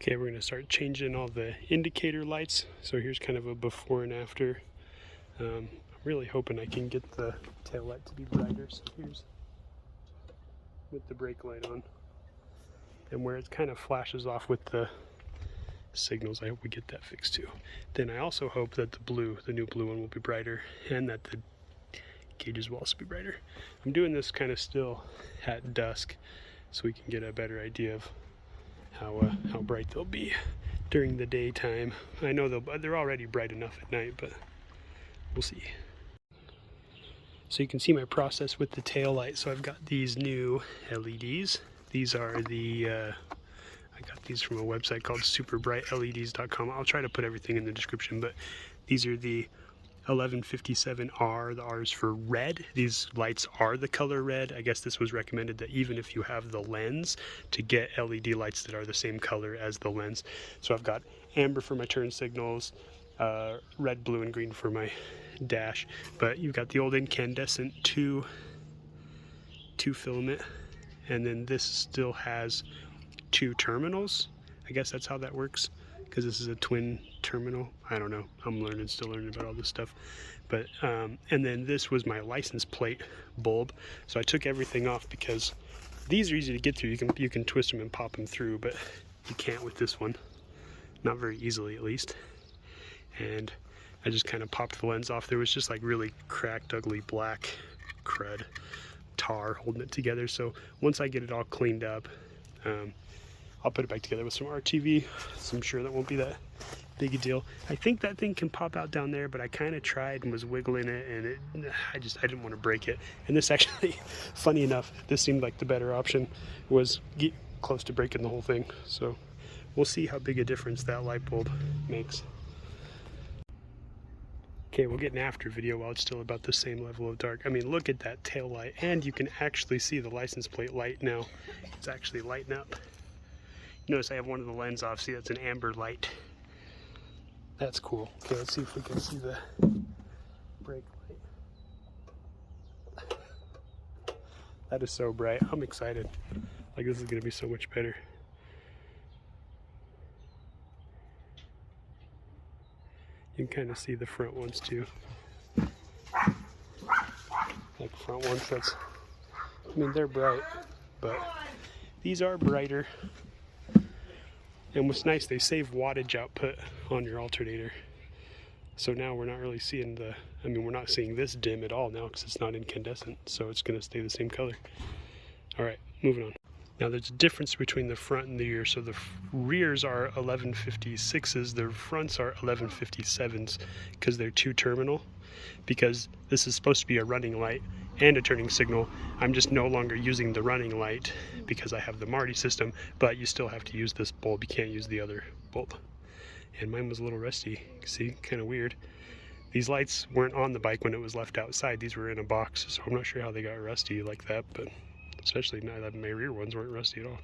Okay, we're going to start changing all the indicator lights. So here's kind of a before and after. I'm really hoping I can get the tail light to be brighter. So here's with the brake light on. And where it kind of flashes off with the signals, I hope we get that fixed too. Then I also hope that the new blue one will be brighter, and that the gauges will also be brighter. I'm doing this kind of still at dusk so we can get a better idea of how bright they'll be during the daytime. I know they're already bright enough at night, but we'll see. So you can see my process with the tail light. So I've got these new LEDs. These are the I got these from a website called superbrightleds.com. I'll try to put everything in the description, but these are the 1157R. The R is for red. These lights are the color red. I guess this was recommended that even if you have the lens, to get LED lights that are the same color as the lens. So I've got amber for my turn signals, red, blue, and green for my dash. But you've got the old incandescent two filament, and then this still has 2 terminals. I guess that's how that works, because this is a twin terminal. I don't know, I'm still learning about all this stuff. But and then this was my license plate bulb. So I took everything off because these are easy to get through. You can twist them and pop them through, but you can't with this one, not very easily at least. And I just kind of popped the lens off. There was just like really cracked, ugly black crud tar holding it together. So once I get it all cleaned up, I'll put it back together with some RTV, so I'm sure that won't be that big a deal. I think that thing can pop out down there, but I kind of tried and was wiggling it, and I didn't want to break it. And this actually, funny enough, this seemed like the better option, was get close to breaking the whole thing. So we'll see how big a difference that light bulb makes. Okay, we'll get an after video while it's still about the same level of dark. I mean, look at that tail light, and you can actually see the license plate light now. It's actually lighting up. Notice I have one of the lens off. See, that's an amber light. That's cool. Okay, let's see if we can see the brake light. That is so bright. I'm excited. Like, this is going to be so much better. You can kind of see the front ones too. Like the front ones, I mean, they're bright, but these are brighter. And what's nice, they save wattage output on your alternator. So now we're not really seeing we're not seeing this dim at all now because it's not incandescent. So it's going to stay the same color. All right, moving on. Now there's a difference between the front and the rear. So the rears are 1156s, the fronts are 1157s because they're 2 terminal. Because this is supposed to be a running light and a turning signal, I'm just no longer using the running light because I have the Marty system, but you still have to use this bulb. You can't use the other bulb. And mine was a little rusty. See, kind of weird. These lights weren't on the bike when it was left outside. These were in a box, so I'm not sure how they got rusty like that, but especially now that my rear ones weren't rusty at all.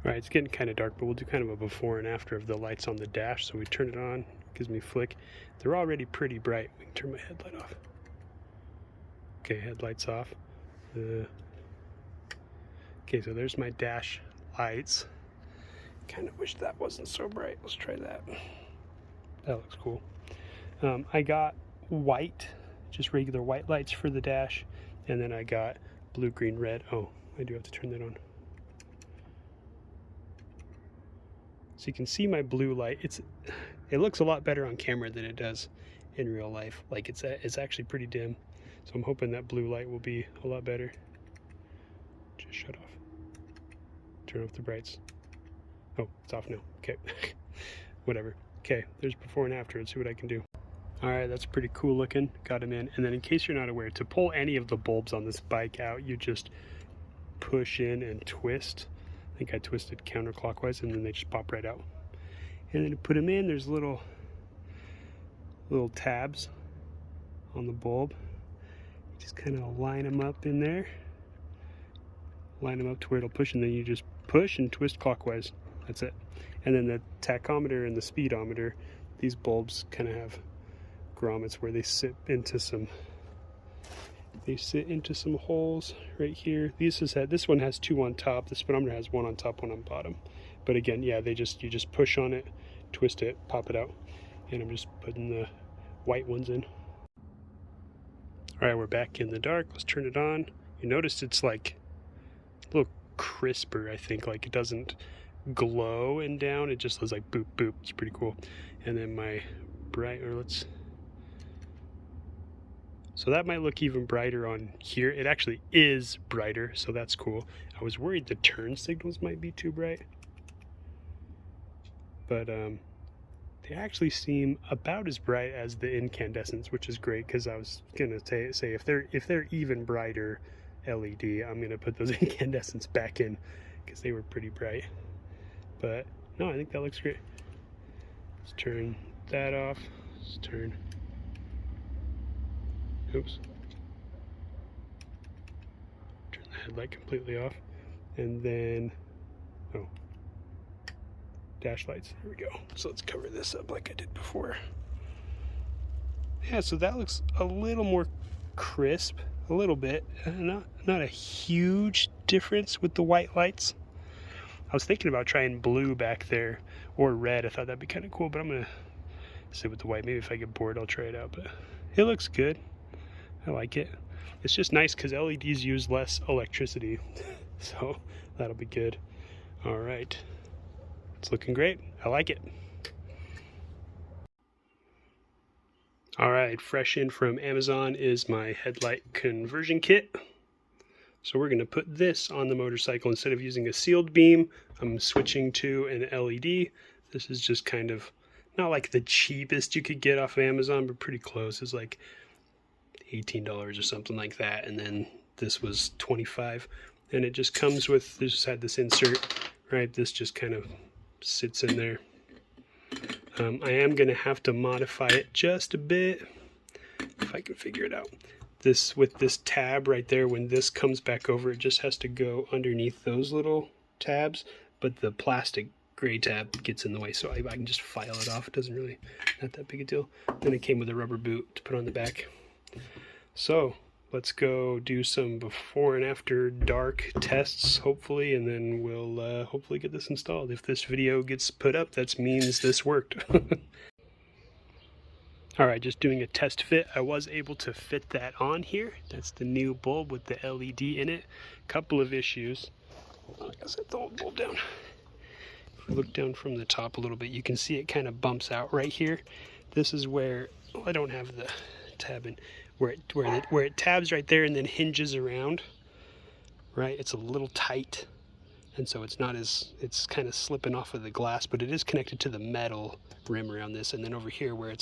Alright, it's getting kind of dark, but we'll do kind of a before and after of the lights on the dash. So we turn it on, gives me a flick. They're already pretty bright. We can turn my headlight off. Okay, headlights off. Okay, so there's my dash lights. Kind of wish that wasn't so bright. Let's try that. That looks cool. I got white, just regular white lights for the dash, and then I got blue, green, red. Oh, I do have to turn that on. So you can see my blue light. It looks a lot better on camera than it does in real life. Like it's actually pretty dim. So I'm hoping that blue light will be a lot better. Just shut off. Turn off the brights. Oh, it's off now. Okay. Whatever. Okay, there's before and after. Let's see what I can do. Alright, that's pretty cool looking. Got them in. And then in case you're not aware, to pull any of the bulbs on this bike out, you just push in and twist. I think I twisted counterclockwise, and then they just pop right out. And then to put them in, there's little tabs on the bulb. Just kind of line them up in there. Line them up to where it'll push, and then you just push and twist clockwise. That's it. And then the tachometer and the speedometer, these bulbs kind of have grommets where they sit into some They sit into some holes right here. This one has 2 on top. The speedometer has 1 on top, 1 on bottom. But again, yeah, you just push on it, twist it, pop it out. And I'm just putting the white ones in. All right, we're back in the dark. Let's turn it on. You notice it's like a little crisper, I think. Like it doesn't glow and down. It just looks like boop, boop. It's pretty cool. And then my so that might look even brighter on here. It actually is brighter, so that's cool. I was worried the turn signals might be too bright. But they actually seem about as bright as the incandescents, which is great, because I was gonna say if they're even brighter LED, I'm gonna put those incandescents back in because they were pretty bright. But no, I think that looks great. Let's turn that off. Let's turn. Oops. Turn the headlight completely off, and then dash lights. There we go. So let's cover this up like I did before. Yeah, so that looks a little more crisp, a little bit. Not a huge difference with the white lights. I was thinking about trying blue back there or red. I thought that'd be kind of cool, but I'm gonna sit with the white. Maybe if I get bored, I'll try it out. But it looks good. I like it. It's just nice because LEDs use less electricity, so that'll be good. All right. It's looking great. I like it. All right, fresh in from Amazon is my Headlight Conversion Kit. So we're going to put this on the motorcycle. Instead of using a sealed beam, I'm switching to an LED. This is just kind of not like the cheapest you could get off of Amazon, but pretty close. It's like $18 or something like that. And then this was $25. And it just comes with, this just had this insert, right? This just kind of sits in there. I am going to have to modify it just a bit if I can figure it out. This with this tab right there, when this comes back over, it just has to go underneath those little tabs, but the plastic gray tab gets in the way, so I can just file it off. It doesn't really, not that big a deal. Then it came with a rubber boot to put on the back. So let's go do some before and after dark tests, hopefully, and then we'll hopefully get this installed. If this video gets put up, that means this worked. Alright, just doing a test fit. I was able to fit that on here. That's the new bulb with the LED in it. Couple of issues. Hold on, I gotta set the old bulb down. If we look down from the top a little bit, you can see it kind of bumps out right here. This is where, well, I don't have the tab in, where it tabs right there and then hinges around, right? It's a little tight, and so it's not as, it's kind of slipping off of the glass, but it is connected to the metal rim around this. And then over here where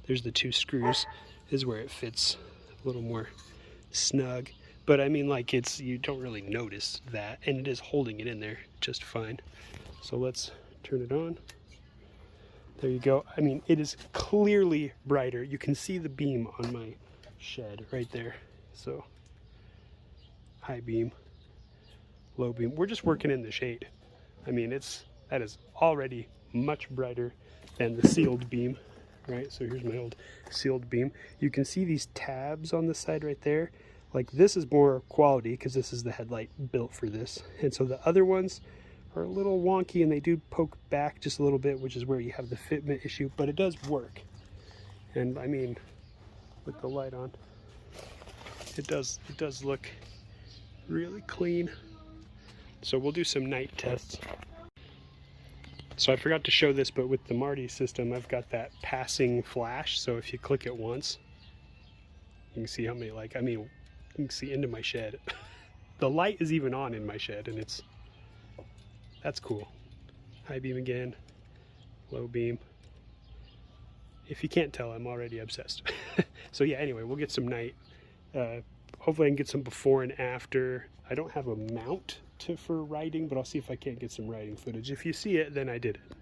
there's the 2 screws is where it fits a little more snug. But I mean, like, you don't really notice that, and it is holding it in there just fine. So let's turn it on. There you go. I mean, it is clearly brighter. You can see the beam on my shed right there. So high beam, low beam. We're just working in the shade. I mean, that is already much brighter than the sealed beam, right? So here's my old sealed beam. You can see these tabs on the side right there. Like, this is more quality because this is the headlight built for this. And so the other ones are a little wonky and they do poke back just a little bit, which is where you have the fitment issue, but it does work. And I mean, with the light on, it does look really clean. So we'll do some night tests. So I forgot to show this, but with the Marty system, I've got that passing flash. So if you click it once, you can see how many, like, I mean, you can see into my shed. The light is even on in my shed, and that's cool. High beam again, low beam. If you can't tell, I'm already obsessed. So yeah, anyway, we'll get some night. Hopefully I can get some before and after. I don't have a mount for riding, but I'll see if I can't get some riding footage. If you see it, then I did it.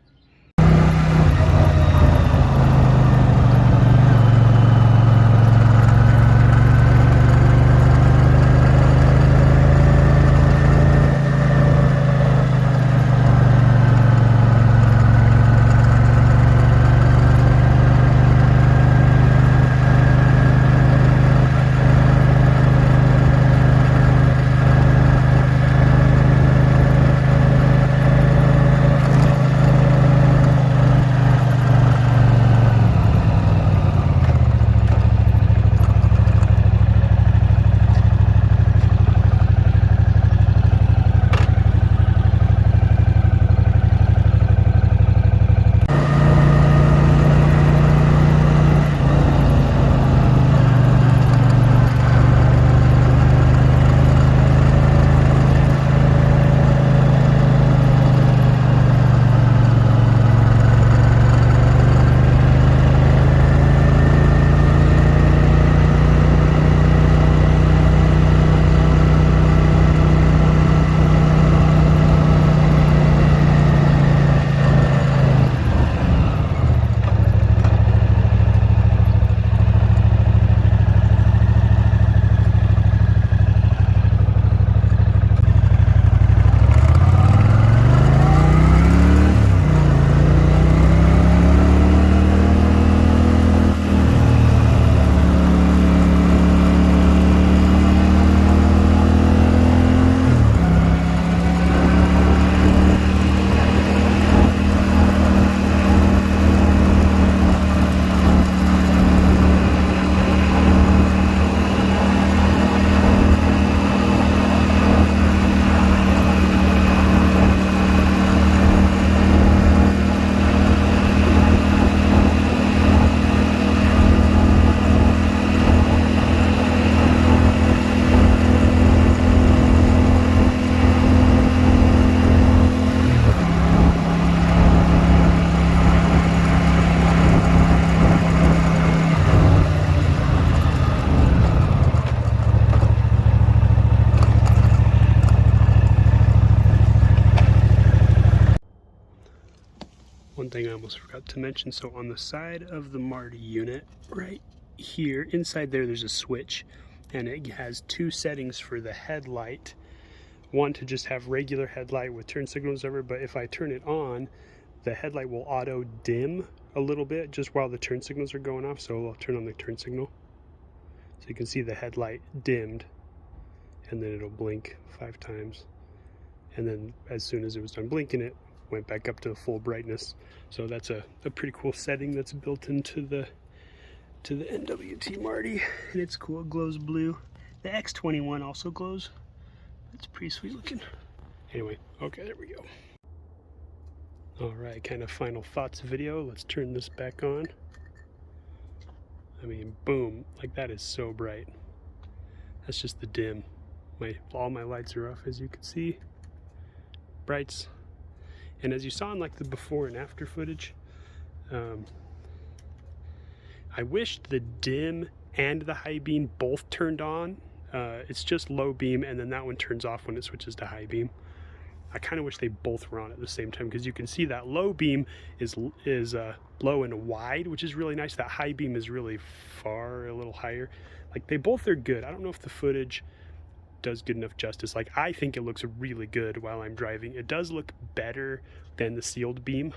one thing I almost forgot to mention. So on the side of the Marty unit, right here, inside there's a switch, and it has two settings for the headlight. One to just have regular headlight with turn signals over, but if I turn it on, the headlight will auto dim a little bit just while the turn signals are going off. So I'll turn on the turn signal. So you can see the headlight dimmed, and then it'll blink 5 times. And then as soon as it was done blinking, it went back up to full brightness. So that's a pretty cool setting that's built into the NWT Marty, and it's cool. It glows blue. The X21 also glows. It's pretty sweet looking. Anyway, okay, there we go. All right, kind of final thoughts video. Let's turn this back on. I mean, boom, like that is so bright. That's just the dim. All my lights are off, as you can see. Brights. And as you saw in like the before and after footage, I wished the dim and the high beam both turned on. It's just low beam, and then that one turns off when it switches to high beam. I kind of wish they both were on at the same time, because you can see that low beam is low and wide, which is really nice. That high beam is really far, a little higher. Like, they both are good. I don't know if the footage does good enough justice. Like, I think it looks really good while I'm driving. It does look better than the sealed beam.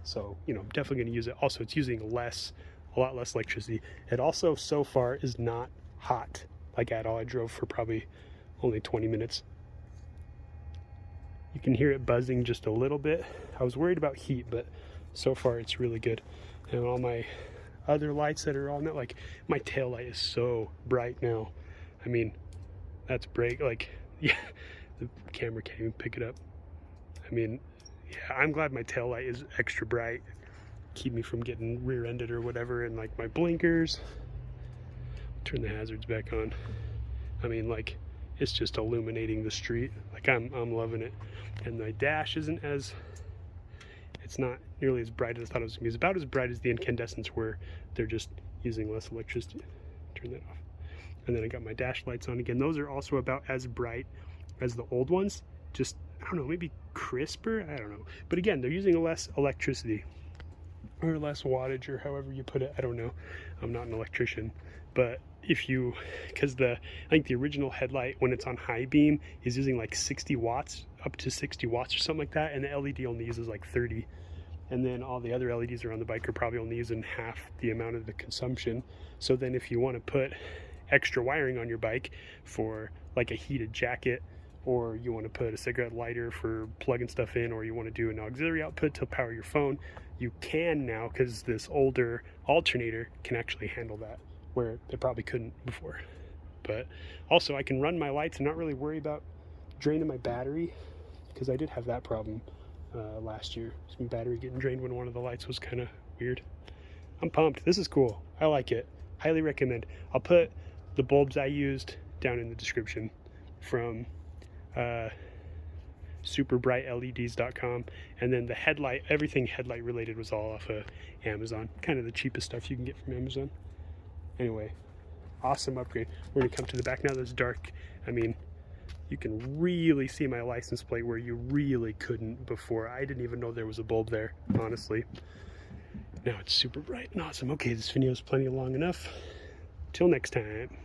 So, you know, I'm definitely going to use it. Also, it's using a lot less electricity. It also, so far, is not hot, like at all. I drove for probably only 20 minutes. You can hear it buzzing just a little bit. I was worried about heat, but so far it's really good. And all my other lights that are on that, like my tail light is so bright now. I mean, that's bright. Like, yeah, the camera can't even pick it up. I mean, yeah, I'm glad my tail light is extra bright. Keep me from getting rear-ended or whatever. And like my blinkers. Turn the hazards back on. I mean, like, it's just illuminating the street. Like, I'm loving it. And my dash isn't as, it's not nearly as bright as I thought it was gonna be. It's about as bright as the incandescents were. They're just using less electricity. Turn that off. And then I got my dash lights on again. Those are also about as bright as the old ones. Just, I don't know, maybe crisper? I don't know. But again, they're using less electricity, or less wattage, or however you put it. I don't know. I'm not an electrician. But if you, because I think the original headlight, when it's on high beam, is using like 60 watts, up to 60 watts or something like that, and the LED only uses like 30. And then all the other LEDs around the bike are probably only using half the amount of the consumption. So then if you want to put extra wiring on your bike for like a heated jacket, or you want to put a cigarette lighter for plugging stuff in, or you want to do an auxiliary output to power your phone, you can now, because this older alternator can actually handle that, where it probably couldn't before. But also I can run my lights and not really worry about draining my battery, because I did have that problem last year. Some battery getting drained when one of the lights was kind of weird. I'm pumped. This is cool. I like it. Highly recommend. I'll put the bulbs I used down in the description from superbrightleds.com, and then the headlight, everything headlight related was all off of Amazon. Kind of the cheapest stuff you can get from Amazon. Anyway, awesome upgrade. We're gonna come to the back now that it's dark. I mean, you can really see my license plate where you really couldn't before. I didn't even know there was a bulb there, honestly. Now it's super bright and awesome. Okay, this video is plenty long enough. Till next time.